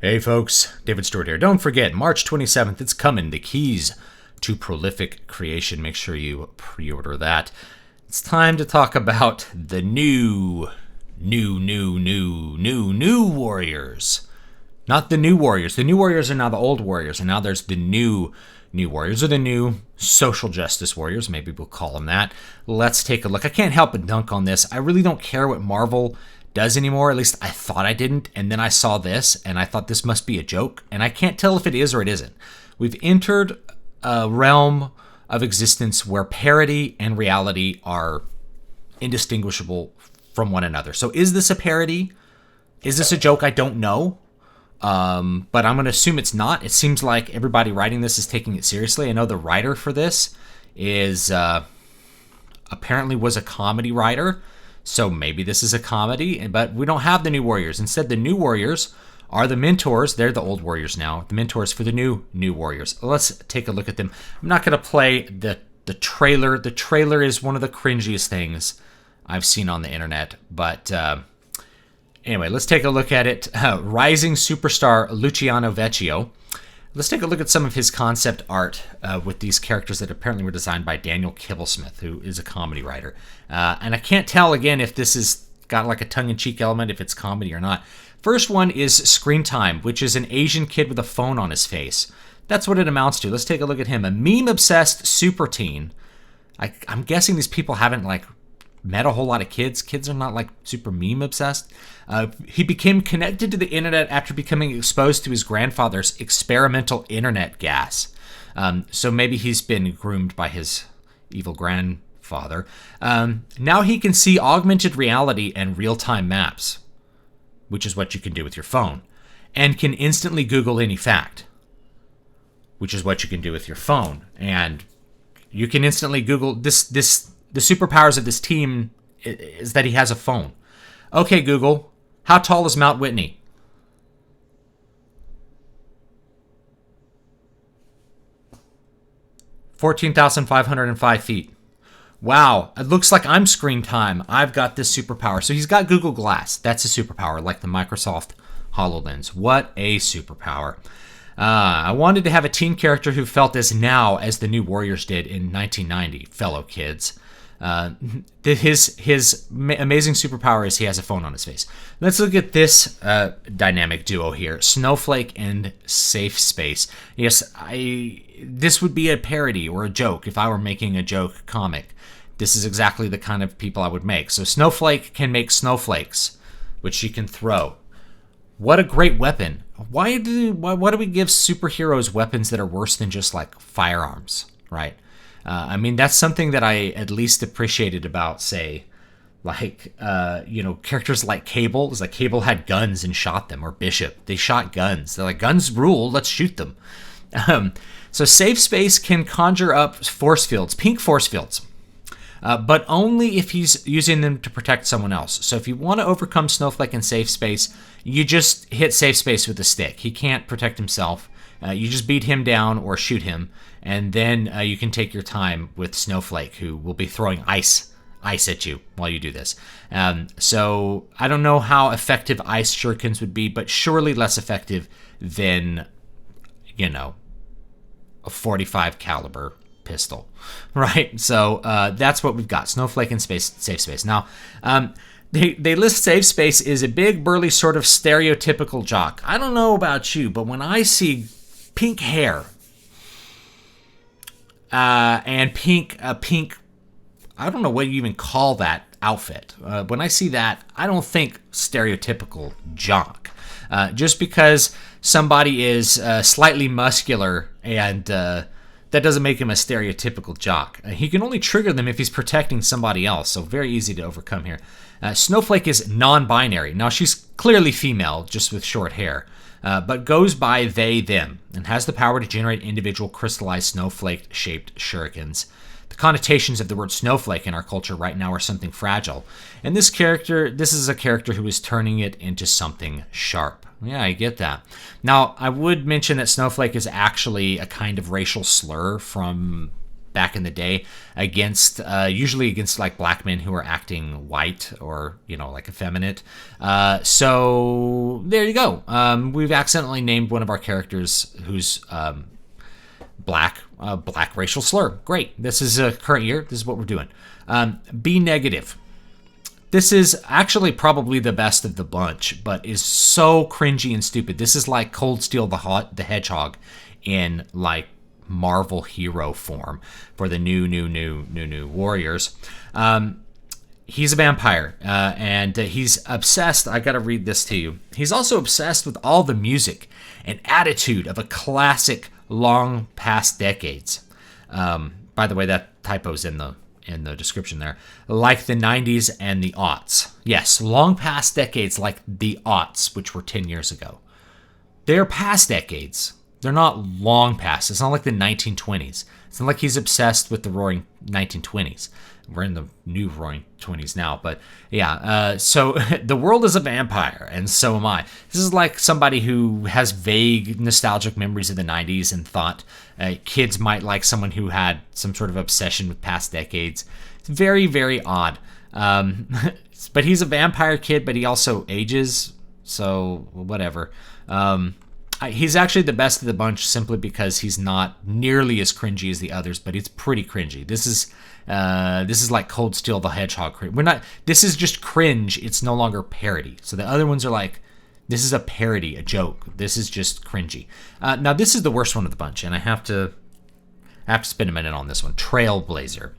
Hey folks, David Stewart here. Don't forget, March 27th, it's coming. The Keys to Prolific Creation. Make sure you pre-order that. It's time to talk about the new Warriors. Not the new Warriors. The new Warriors are now the old Warriors, and now there's the new Warriors, or the new social justice Warriors. Maybe we'll call them that. Let's take a look. I can't help but dunk on this. I really don't care what Marvel does anymore. At least I thought I didn't, and then I saw this and I thought this must be a joke, and I can't tell if it is or it isn't. We've entered a realm of existence where parody and reality are indistinguishable from one another. So is this a parody? Is this a joke? I don't know, but I'm going to assume it's not. It seems like everybody writing this is taking it seriously. I know the writer for this is apparently was a comedy writer. So maybe this is a comedy, but we don't have the new Warriors. Instead, the new Warriors are the mentors. They're the old Warriors now. The mentors for the new Warriors. Let's take a look at them. I'm not going to play the trailer. The trailer is one of the cringiest things I've seen on the internet. But anyway, let's take a look at it. Rising superstar Luciano Vecchio. Let's take a look at some of his concept art with these characters that apparently were designed by Daniel Kibblesmith, who is a comedy writer. And I can't tell, again, if this has got like a tongue-in-cheek element, if it's comedy or not. First one is Screen Time, which is an Asian kid with a phone on his face. That's what it amounts to. Let's take a look at him. A meme-obsessed super teen. I'm guessing these people haven't met a whole lot of kids. Kids are not super meme obsessed. He became connected to the internet after becoming exposed to his grandfather's experimental internet gas. So maybe he's been groomed by his evil grandfather. Now he can see augmented reality and real-time maps, which is what you can do with your phone, and can instantly Google any fact, which is what you can do with your phone. And you can instantly Google this. The superpowers of this team is that he has a phone. Okay, Google, how tall is Mount Whitney? 14,505 feet. Wow, it looks like I'm Screen Time. I've got this superpower. So he's got Google Glass. That's a superpower, like the Microsoft HoloLens. What a superpower. I wanted to have a teen character who felt as now as the new Warriors did in 1990, fellow kids. His amazing superpower is he has a phone on his face. Let's look at this dynamic duo here, Snowflake and Safe Space. Yes, this would be a parody or a joke if I were making a joke comic. This is exactly the kind of people I would make. So Snowflake can make snowflakes, which she can throw. What a great weapon. Why do we give superheroes weapons that are worse than just firearms, right? I mean, that's something that I at least appreciated about, say, characters like Cable. It's like Cable had guns and shot them, or Bishop. They shot guns. They're like, guns rule, let's shoot them. So Safe Space can conjure up force fields, pink force fields, but only if he's using them to protect someone else. So if you want to overcome Snowflake in Safe Space, you just hit Safe Space with a stick. He can't protect himself. You just beat him down or shoot him, and then you can take your time with Snowflake, who will be throwing ice at you while you do this. So I don't know how effective ice shurikens would be, but surely less effective than, a 45 caliber pistol, right? So that's what we've got, Snowflake and Safe Space. Now, They list Safe Space is a big, burly, sort of stereotypical jock. I don't know about you, but when I see pink hair and pink, I don't know what you even call that outfit. When I see that, I don't think stereotypical jock. Just because somebody is slightly muscular and that doesn't make him a stereotypical jock. He can only trigger them if he's protecting somebody else, so very easy to overcome here. Snowflake is non-binary. Now, she's clearly female, just with short hair, but goes by they, them, and has the power to generate individual crystallized snowflake-shaped shurikens. The connotations of the word snowflake in our culture right now are something fragile, and this is a character who is turning it into something sharp. Yeah, I get that. Now, I would mention that snowflake is actually a kind of racial slur from back in the day against usually against like black men who are acting white or like effeminate. So there you go. We've accidentally named one of our characters who's black racial slur. Great. This is a current year. This is what we're doing. Be negative. This is actually probably the best of the bunch, but is so cringy and stupid. This is like Cold Steel the Hedgehog in like Marvel hero form for the new Warriors. He's a vampire, and he's obsessed. I got to read this to you. He's also obsessed with all the music and attitude of a classic long past decades. By the way, that typo's in the description there. Like the 90s and the aughts. Yes, long past decades like the aughts, which were 10 years ago. They're past decades. They're not long past. It's not like the 1920s. It's not like he's obsessed with the roaring 1920s. We're in the new roaring 20s now, but yeah. So the world is a vampire, and so am I. This is like somebody who has vague nostalgic memories of the 90s and thought kids might like someone who had some sort of obsession with past decades. It's very, very odd. But he's a vampire kid, but he also ages, so whatever. He's actually the best of the bunch simply because he's not nearly as cringy as the others, but it's pretty cringy. This is like Cold Steel the Hedgehog. This is just cringe. It's no longer parody. So the other ones are like, this is a parody, a joke. This is just cringy. Now this is the worst one of the bunch, and I have to spend a minute on this one. Trailblazer.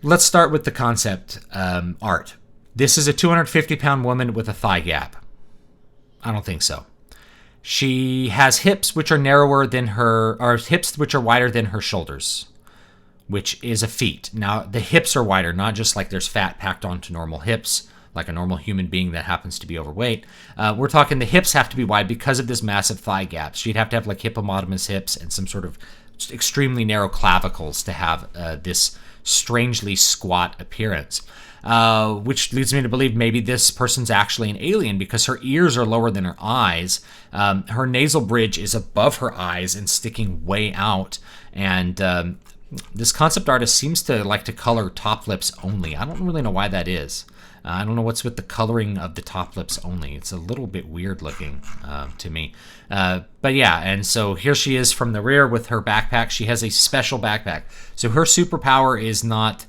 Let's start with the concept art. This is a 250-pound woman with a thigh gap. I don't think so. She has hips which are narrower than hips which are wider than her shoulders, which is a feat. Now, the hips are wider, not just like there's fat packed onto normal hips, like a normal human being that happens to be overweight. We're talking the hips have to be wide because of this massive thigh gap. She'd have to have like hippopotamus hips and some sort of extremely narrow clavicles to have this strangely squat appearance. Which leads me to believe maybe this person's actually an alien because her ears are lower than her eyes. Her nasal bridge is above her eyes and sticking way out. And this concept artist seems to like to color top lips only. I don't really know why that is. I don't know what's with the coloring of the top lips only. It's a little bit weird looking to me. But yeah, and so here she is from the rear with her backpack. She has a special backpack. So her superpower is not...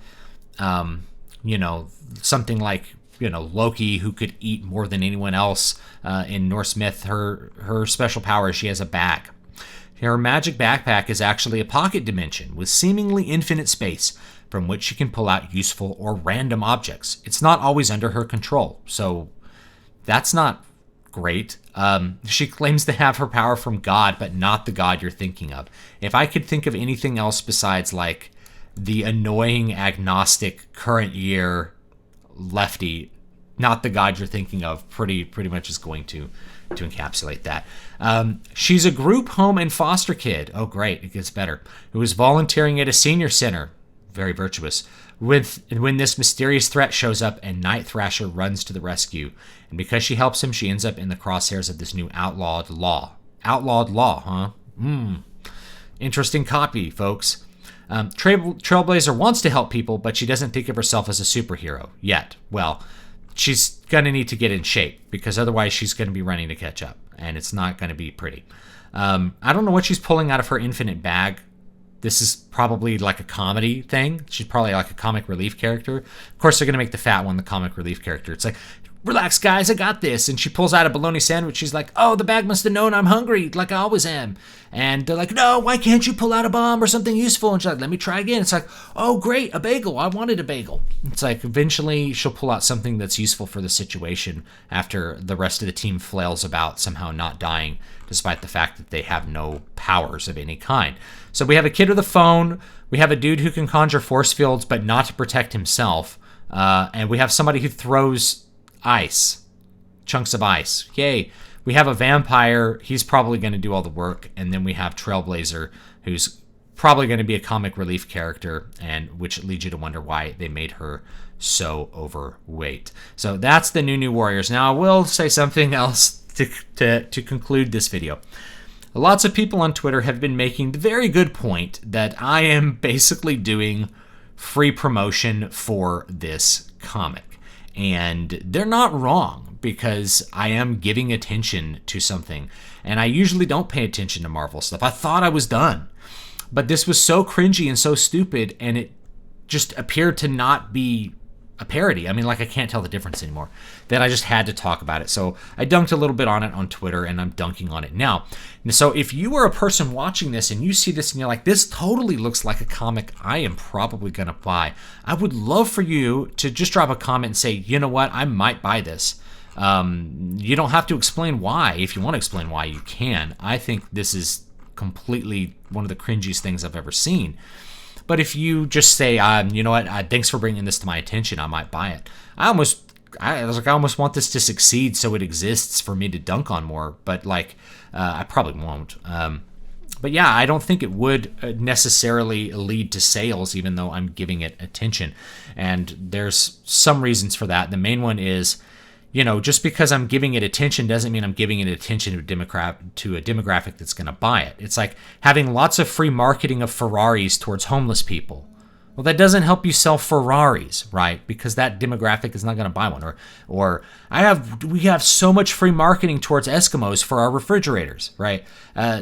something like, Loki, who could eat more than anyone else in Norse myth. Her special power is she has a bag. Her magic backpack is actually a pocket dimension with seemingly infinite space from which she can pull out useful or random objects. It's not always under her control, so that's not great. She claims to have her power from God, but not the God you're thinking of. If I could think of anything else besides like the annoying agnostic current year lefty, not the God you're thinking of, pretty much is going to encapsulate that. She's a group home and foster kid. Oh, great. It gets better. Who is volunteering at a senior center. Very virtuous. When this mysterious threat shows up and Night Thrasher runs to the rescue. And because she helps him, she ends up in the crosshairs of this new outlawed law. Outlawed law, huh? Interesting copy, folks. Trailblazer wants to help people, but she doesn't think of herself as a superhero yet. Well, she's going to need to get in shape because otherwise she's going to be running to catch up, and it's not going to be pretty. I don't know what she's pulling out of her infinite bag. This is probably like a comedy thing. She's probably like a comic relief character. Of course, they're going to make the fat one the comic relief character. It's like, relax, guys, I got this. And she pulls out a bologna sandwich. She's like, oh, the bag must have known I'm hungry, like I always am. And they're like, no, why can't you pull out a bomb or something useful? And she's like, let me try again. It's like, oh, great, a bagel. I wanted a bagel. It's like eventually she'll pull out something that's useful for the situation after the rest of the team flails about somehow not dying, despite the fact that they have no powers of any kind. So we have a kid with a phone. We have a dude who can conjure force fields, but not to protect himself. And we have somebody who throws ice, chunks of ice. Yay. We have a vampire. He's probably going to do all the work. And then we have Trailblazer, who's probably going to be a comic relief character, and which leads you to wonder why they made her so overweight. So that's the new Warriors. Now, I will say something else to conclude this video. lots of people on Twitter have been making the very good point that I am basically doing free promotion for this comic. And they're not wrong, because I am giving attention to something. And I usually don't pay attention to Marvel stuff. I thought I was done. But this was so cringy and so stupid, and it just appeared to not be a parody. I mean, like, I can't tell the difference anymore. That I just had to talk about it. So I dunked a little bit on it on Twitter, and I'm dunking on it now. So if you are a person watching this and you see this and you're like, this totally looks like a comic I am probably going to buy, I would love for you to just drop a comment and say, you know what, I might buy this. You don't have to explain why. If you want to explain why, you can. I think this is completely one of the cringiest things I've ever seen. But if you just say, you know what, thanks for bringing this to my attention, I might buy it. I almost want this to succeed so it exists for me to dunk on more. But I probably won't. But yeah, I don't think it would necessarily lead to sales, even though I'm giving it attention. And there's some reasons for that. The main one is, just because I'm giving it attention doesn't mean I'm giving it attention to a demographic that's going to buy it. It's like having lots of free marketing of Ferraris towards homeless people. Well, that doesn't help you sell Ferraris, right? Because that demographic is not going to buy one. Or we have so much free marketing towards Eskimos for our refrigerators, right?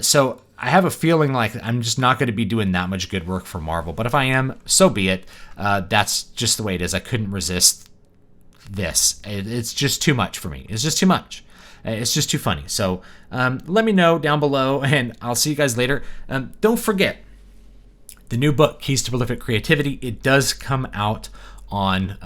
So I have a feeling like I'm just not going to be doing that much good work for Marvel. But if I am, so be it. That's just the way it is. I couldn't resist this. It's just too much for me. It's just too much. It's just too funny. So let me know down below, and I'll see you guys later. Don't forget the new book, Keys to Prolific Creativity. It does come out on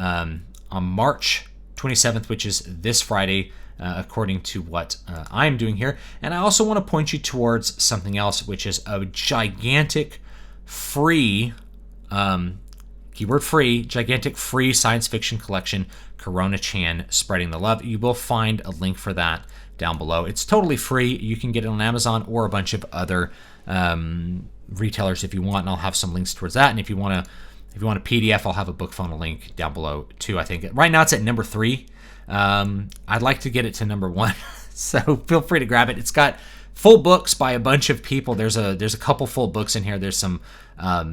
March 27th, which is this Friday, according to what I'm doing here. And I also want to point you towards something else, which is a gigantic free keyword free, gigantic free science fiction collection, Corona Chan Spreading the Love. You will find a link for that down below. It's totally free. You can get it on Amazon or a bunch of other retailers if you want, and I'll have some links towards that. And if you want a PDF, I'll have a book funnel link down below too. I think right now it's at number 3. I'd like to get it to number 1, so feel free to grab it. It's got full books by a bunch of people. There's a couple full books in here. There's some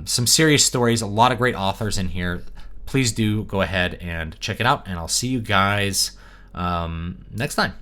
serious stories, a lot of great authors in here. Please do go ahead and check it out, and I'll see you guys next time.